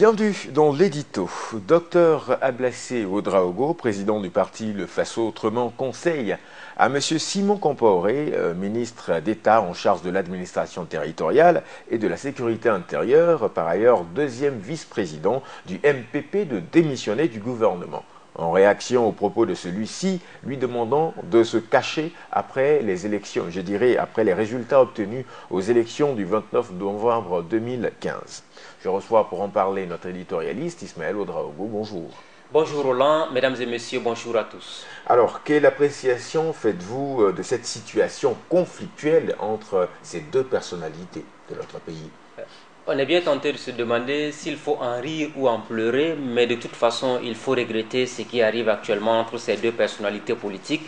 Bienvenue dans l'édito. Docteur Ablassé Ouedraogo, président du parti Le Faso Autrement, conseille à M. Simon Compaoré, ministre d'État en charge de l'administration territoriale et de la sécurité intérieure, par ailleurs deuxième vice-président du MPP, de démissionner du gouvernement. En réaction aux propos de celui-ci, lui demandant de se cacher après les élections, je dirais après les résultats obtenus aux élections du 29 novembre 2015. Je reçois pour en parler notre éditorialiste Ismaël Ouedraogo. Bonjour. Bonjour Roland, mesdames et messieurs, bonjour à tous. Alors, quelle appréciation faites-vous de cette situation conflictuelle entre ces deux personnalités de notre pays ? On est bien tenté de se demander s'il faut en rire ou en pleurer, mais de toute façon, il faut regretter ce qui arrive actuellement entre ces deux personnalités politiques.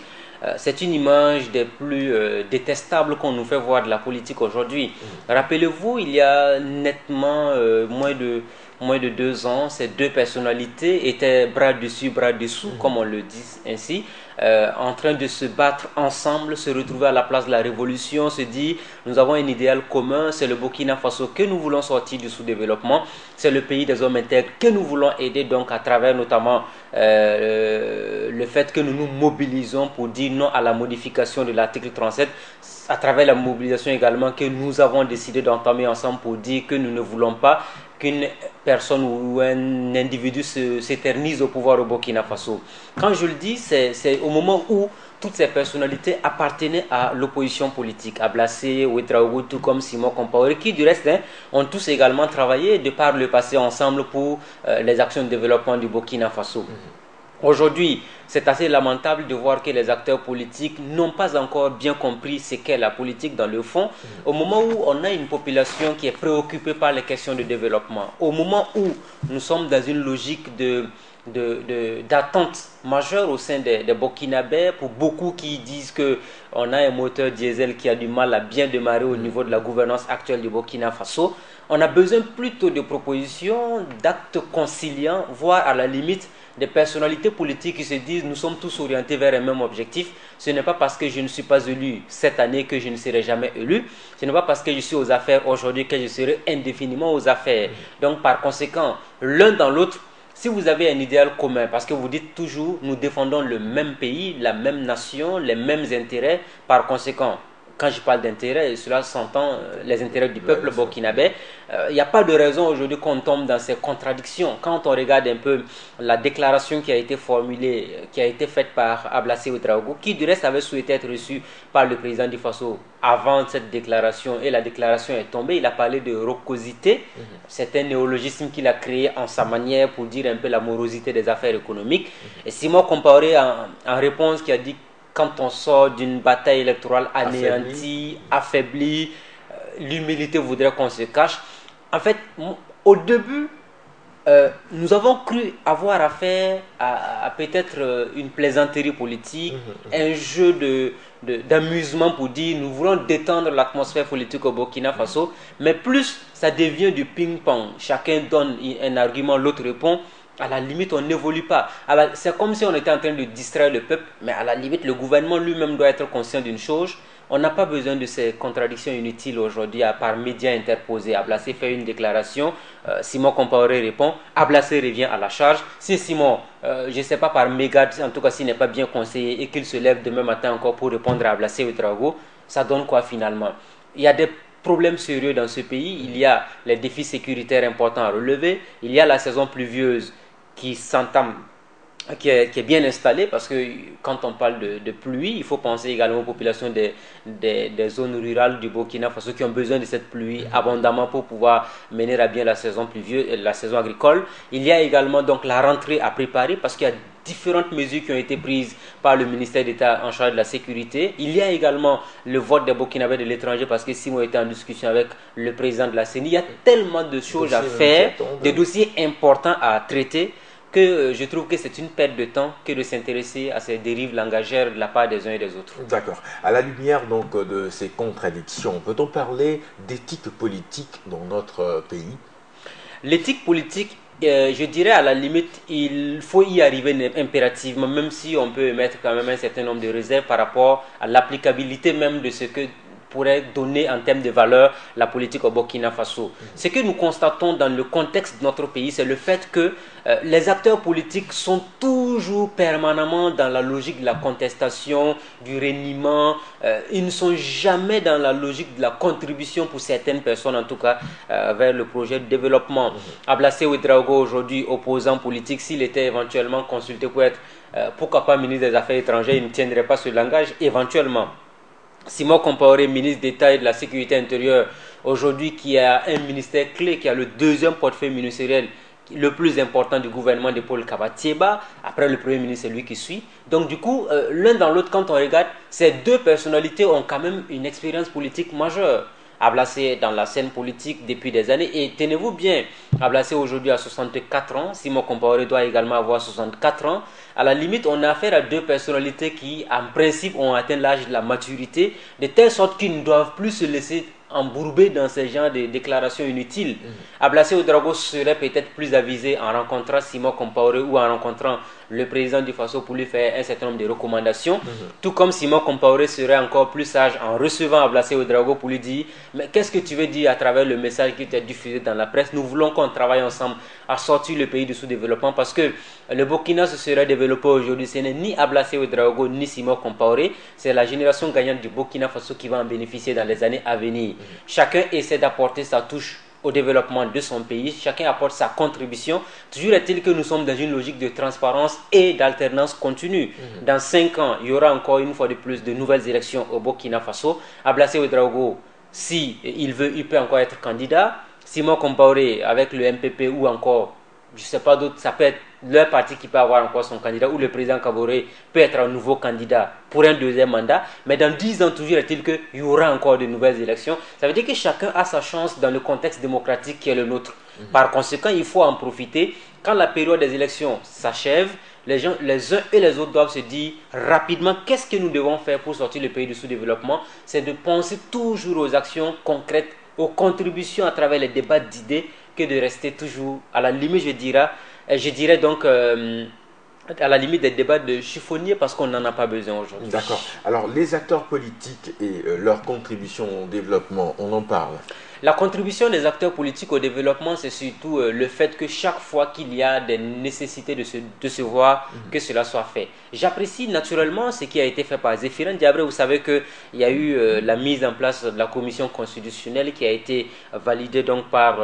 C'est une image des plus détestables qu'on nous fait voir de la politique aujourd'hui. Rappelez-vous, il y a nettement moins de 2 ans, ces deux personnalités étaient bras dessus, bras dessous, comme on le dit ainsi, en train de se battre ensemble, se retrouver à la place de la révolution, se dire nous avons un idéal commun, c'est le Burkina Faso que nous voulons sortir du sous-développement, c'est le pays des hommes intègres que nous voulons aider, donc à travers notamment le fait que nous nous mobilisons pour dire non à la modification de l'article 37, à travers la mobilisation également que nous avons décidé d'entamer ensemble pour dire que nous ne voulons pas qu'une personne ou un individu s'éternise au pouvoir au Burkina Faso. Quand je le dis, c'est au moment où toutes ces personnalités appartenaient à l'opposition politique, Ablassé, Ouedraogo, tout comme Simon Compaoré, qui du reste ont tous également travaillé de par le passé ensemble pour les actions de développement du Burkina Faso. Aujourd'hui, c'est assez lamentable de voir que les acteurs politiques n'ont pas encore bien compris ce qu'est la politique dans le fond. Au moment où on a une population qui est préoccupée par les questions de développement, au moment où nous sommes dans une logique d'attente majeure au sein des Burkinabés, pour beaucoup qui disent qu'on a un moteur diesel qui a du mal à bien démarrer au niveau de la gouvernance actuelle du Burkina Faso, on a besoin plutôt de propositions, d'actes conciliants, voire à la limite des personnalités politiques qui se disent nous sommes tous orientés vers un même objectif. Ce n'est pas parce que je ne suis pas élu cette année que je ne serai jamais élu. Ce n'est pas parce que je suis aux affaires aujourd'hui que je serai indéfiniment aux affaires. Donc par conséquent, l'un dans l'autre, si vous avez un idéal commun, parce que vous dites toujours nous défendons le même pays, la même nation, les mêmes intérêts, par conséquent, quand je parle d'intérêt, cela s'entend les intérêts du peuple burkinabé. Il n'y a pas de raison aujourd'hui qu'on tombe dans ces contradictions. Quand on regarde un peu la déclaration qui a été formulée, qui a été faite par Ablassé Ouedraogo, qui du reste avait souhaité être reçu par le président du Faso avant cette déclaration, et la déclaration est tombée, il a parlé de rocosité. C'est un néologisme qu'il a créé en sa manière pour dire un peu la morosité des affaires économiques. Et Simon Compaoré en réponse qui a dit quand on sort d'une bataille électorale anéantie, affaiblie, l'humilité voudrait qu'on se cache. En fait, au début, nous avons cru avoir affaire à peut-être une plaisanterie politique, un jeu d'amusement pour dire nous voulons détendre l'atmosphère politique au Burkina Faso, mais plus ça devient du ping-pong. Chacun donne un argument, l'autre répond. À la limite, on n'évolue pas. C'est comme si on était en train de distraire le peuple, mais à la limite, le gouvernement lui-même doit être conscient d'une chose. On n'a pas besoin de ces contradictions inutiles aujourd'hui par médias interposés. Ablassé fait une déclaration, Simon Compaoré répond, Ablassé revient à la charge. Si Simon, je ne sais pas par mégarde, en tout cas s'il n'est pas bien conseillé et qu'il se lève demain matin encore pour répondre à Ablassé Ouedraogo, ça donne quoi finalement? Il y a des problèmes sérieux dans ce pays. Il y a les défis sécuritaires importants à relever. Il y a la saison pluvieuse qui s'entame, qui est bien installée, parce que quand on parle de pluie, il faut penser également aux populations des zones rurales du Burkina Faso qui ont besoin de cette pluie abondamment pour pouvoir mener à bien la saison pluvieuse, la saison agricole. Il y a également donc la rentrée à préparer, parce qu'il y a différentes mesures qui ont été prises par le ministère d'État en charge de la sécurité. Il y a également le vote des Burkinabés de l'étranger, parce que Simon était en discussion avec le président de la CENI. Il y a tellement de choses à faire, des dossiers importants à traiter, que je trouve que c'est une perte de temps que de s'intéresser à ces dérives langagères de la part des uns et des autres. D'accord. À la lumière donc de ces contradictions, peut-on parler d'éthique politique dans notre pays? L'éthique politique, je dirais à la limite, il faut y arriver impérativement, même si on peut mettre quand même un certain nombre de réserves par rapport à l'applicabilité même de ce que pourrait donner en termes de valeur la politique au Burkina Faso. Ce que nous constatons dans le contexte de notre pays, c'est le fait que les acteurs politiques sont toujours permanemment dans la logique de la contestation, du reniement. Ils ne sont jamais dans la logique de la contribution pour certaines personnes, en tout cas, vers le projet de développement. Ablassé Ouedraogo, aujourd'hui opposant politique, s'il était éventuellement consulté pour être, pourquoi pas ministre des Affaires étrangères, il ne tiendrait pas ce langage, éventuellement. Simon Compaoré, ministre d'État et de la Sécurité intérieure, aujourd'hui qui a un ministère clé, qui a le deuxième portefeuille ministériel le plus important du gouvernement de Paul Kabatieba, après le Premier ministre, c'est lui qui suit. Donc du coup, l'un dans l'autre, quand on regarde, ces deux personnalités ont quand même une expérience politique majeure. Ablassé dans la scène politique depuis des années. Et tenez-vous bien, Ablassé aujourd'hui à 64 ans, Simon Compaoré doit également avoir 64 ans. À la limite, on a affaire à deux personnalités qui, en principe, ont atteint l'âge de la maturité, de telle sorte qu'ils ne doivent plus se laisser embourbé dans ce genre de déclarations inutiles. Ablassé Ouedraogo serait peut-être plus avisé en rencontrant Simon Compaoré ou en rencontrant le président du Faso pour lui faire un certain nombre de recommandations. Tout comme Simon Compaoré serait encore plus sage en recevant Ablassé Ouedraogo pour lui dire « Mais qu'est-ce que tu veux dire à travers le message qui t'est diffusé dans la presse? Nous voulons qu'on travaille ensemble à sortir le pays du sous-développement parce que le Burkina se serait développé aujourd'hui. Ce n'est ni Ablassé Ouedraogo ni Simon Compaoré. C'est la génération gagnante du Burkina Faso qui va en bénéficier dans les années à venir. Chacun essaie d'apporter sa touche au développement de son pays, chacun apporte sa contribution. Toujours est-il que nous sommes dans une logique de transparence et d'alternance continue. Dans 5 ans, il y aura encore une fois de plus de nouvelles élections au Burkina Faso. Ablassé Ouedraogo, si il veut, il peut encore être candidat. Simon Compaoré avec le MPP ou encore, je ne sais pas d'autres, ça peut être leur parti qui peut avoir encore son candidat ou le président Kaboré peut être un nouveau candidat pour un deuxième mandat. Mais dans 10 ans, toujours est-il qu'il y aura encore de nouvelles élections. Ça veut dire que chacun a sa chance dans le contexte démocratique qui est le nôtre. Par conséquent, il faut en profiter. Quand la période des élections s'achève, les uns et les autres doivent se dire rapidement qu'est-ce que nous devons faire pour sortir le pays du sous-développement. C'est de penser toujours aux actions concrètes, aux contributions à travers les débats d'idées, que de rester toujours, à la limite, je dirais donc, à la limite des débats de chiffonnier parce qu'on n'en a pas besoin aujourd'hui. D'accord. Alors, les acteurs politiques et leur contribution au développement, on en parle. La contribution des acteurs politiques au développement, c'est surtout le fait que chaque fois qu'il y a des nécessités de se voir, que cela soit fait. J'apprécie naturellement ce qui a été fait par Zéphirin Diabré. Vous savez qu'il y a eu la mise en place de la commission constitutionnelle qui a été validée donc par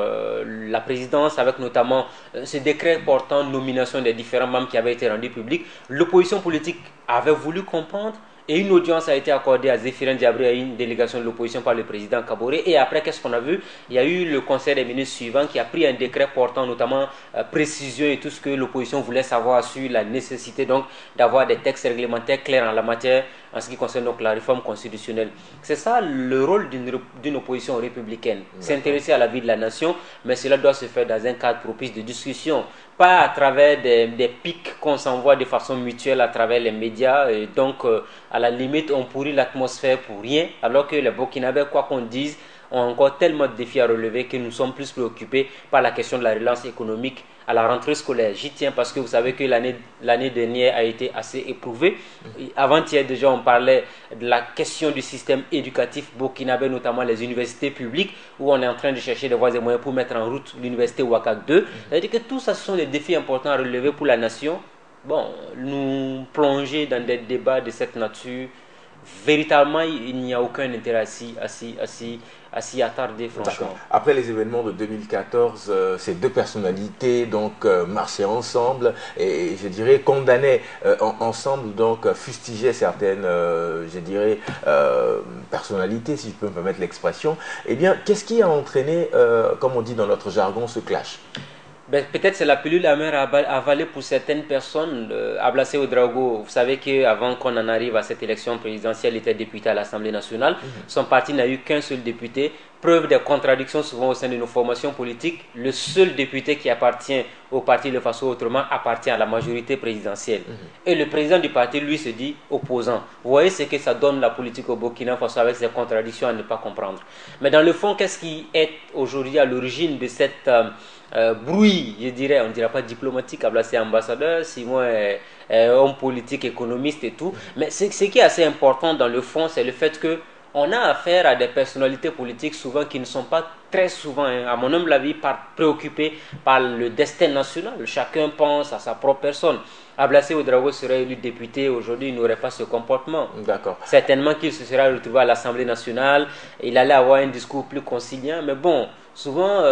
la présidence avec notamment ce décret portant nomination des différents membres qui avait été rendu public. L'opposition politique avait voulu comprendre. Et une audience a été accordée à Zéphirin Diabré, à une délégation de l'opposition par le président Kaboré. Et après, qu'est-ce qu'on a vu? Il y a eu le conseil des ministres suivant qui a pris un décret portant notamment précision et tout ce que l'opposition voulait savoir sur la nécessité donc d'avoir des textes réglementaires clairs en la matière en ce qui concerne donc la réforme constitutionnelle. C'est ça le rôle d'une opposition républicaine. S'intéresser à la vie de la nation, mais cela doit se faire dans un cadre propice de discussion. Pas à travers des pics qu'on s'envoie de façon mutuelle à travers les médias. Et donc, à la limite, on pourrit l'atmosphère pour rien. Alors que les Burkinabés, quoi qu'on dise, ont encore tellement de défis à relever que nous sommes plus préoccupés par la question de la relance économique à la rentrée scolaire. J'y tiens parce que vous savez que l'année dernière a été assez éprouvée. Avant-hier déjà, on parlait de la question du système éducatif burkinabé, notamment les universités publiques, où on est en train de chercher des voies et moyens pour mettre en route l'université Ouakak 2. C'est-à-dire que tout ça, ce sont des défis importants à relever pour la nation. Bon, nous plonger dans des débats de cette nature, véritablement, il n'y a aucun intérêt à s'y attarder, franchement. Après les événements de 2014, ces deux personnalités donc marchaient ensemble et je dirais condamnaient ensemble, donc fustigeaient certaines, je dirais, personnalités, si je peux me permettre l'expression. Eh bien, qu'est-ce qui a entraîné, comme on dit dans notre jargon, ce clash? Ben, peut-être c'est la pilule amère à avaler pour certaines personnes. Ablassé Ouedraogo, vous savez qu'avant qu'on en arrive à cette élection présidentielle, il était député à l'Assemblée nationale. Son parti n'a eu qu'un seul député. Preuve des contradictions souvent au sein de nos formations politiques. Le seul député qui appartient au parti Le Faso autrement appartient à la majorité présidentielle. Et le président du parti, lui, se dit opposant. Vous voyez ce que ça donne la politique au Burkina Faso avec ces contradictions à ne pas comprendre. Mais dans le fond, qu'est-ce qui est aujourd'hui à l'origine de cette bruit, je dirais, on ne dirait pas diplomatique, Ablassé ambassadeur, Simon est homme politique, économiste et tout. Mais ce qui est assez important dans le fond, c'est le fait que on a affaire à des personnalités politiques souvent qui ne sont pas très souvent, à mon humble avis, préoccupées par le destin national. Chacun pense à sa propre personne. Ablassé Ouedraogo serait élu député, aujourd'hui il n'aurait pas ce comportement. D'accord. Certainement qu'il se serait retrouvé à l'Assemblée nationale, il allait avoir un discours plus conciliant, mais bon, souvent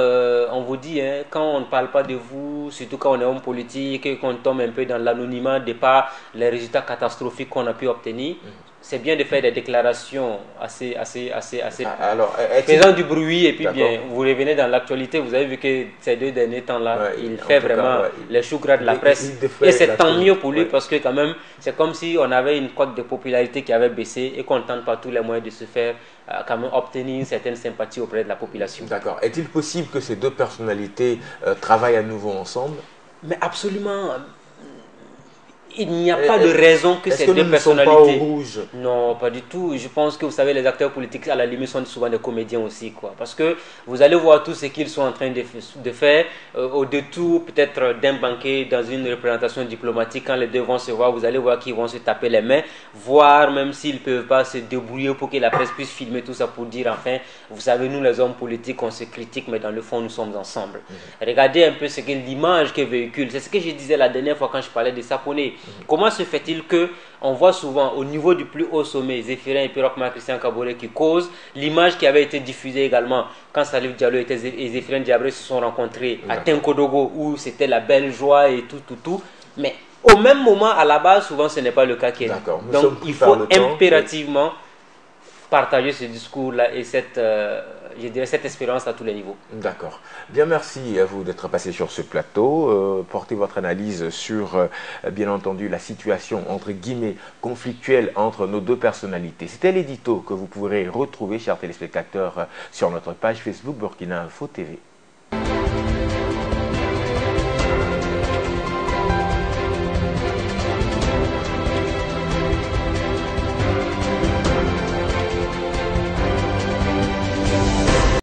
on vous dit, hein, quand on ne parle pas de vous, surtout quand on est homme politique et qu'on tombe un peu dans l'anonymat de par les résultats catastrophiques qu'on a pu obtenir, c'est bien de faire des déclarations assez faisant du bruit, et puis bien, vous revenez dans l'actualité, vous avez vu que ces 2 derniers temps-là, il fait vraiment les choux gras de la presse, et c'est tant mieux pour lui, parce que quand même, c'est comme si on avait une cote de popularité qui avait baissé et qu'on tente par tous les moyens de se faire quand même obtenir une certaine sympathie auprès de la population. D'accord. Est-il possible que ces 2 personnalités travaillent à nouveau ensemble? Mais absolument. Il n'y a pas de raison que ces 2 personnalités... Est-ce que nous ne sommes pas au rouge? Non, pas du tout. Je pense que vous savez, les acteurs politiques, à la limite, sont souvent des comédiens aussi, quoi. Parce que vous allez voir tout ce qu'ils sont en train de faire au détour peut-être d'un banquet dans une représentation diplomatique. Quand les 2 vont se voir, vous allez voir qu'ils vont se taper les mains, voire même s'ils ne peuvent pas se débrouiller pour que la presse puisse filmer tout ça pour dire, enfin, vous savez, nous les hommes politiques, on se critique, mais dans le fond, nous sommes ensemble. Regardez un peu ce que l'image que véhicule. C'est ce que je disais la dernière fois quand je parlais de Saponé. Comment se fait-il que on voit souvent au niveau du plus haut sommet Zéphirin et Pirokma Christian Kaboré qui causent l'image qui avait été diffusée également quand Salif Diallo et Zéphirin Diabré se sont rencontrés à Tenkodogo où c'était la belle joie et tout. Mais au même moment, à la base, souvent ce n'est pas le cas qui est. Donc il faut impérativement partager ce discours-là et je dirais cette espérance à tous les niveaux. D'accord. Bien, merci à vous d'être passé sur ce plateau. Portez votre analyse sur, bien entendu, la situation, entre guillemets, conflictuelle entre nos 2 personnalités. C'était l'édito que vous pourrez retrouver, chers téléspectateurs, sur notre page Facebook Burkina Info TV.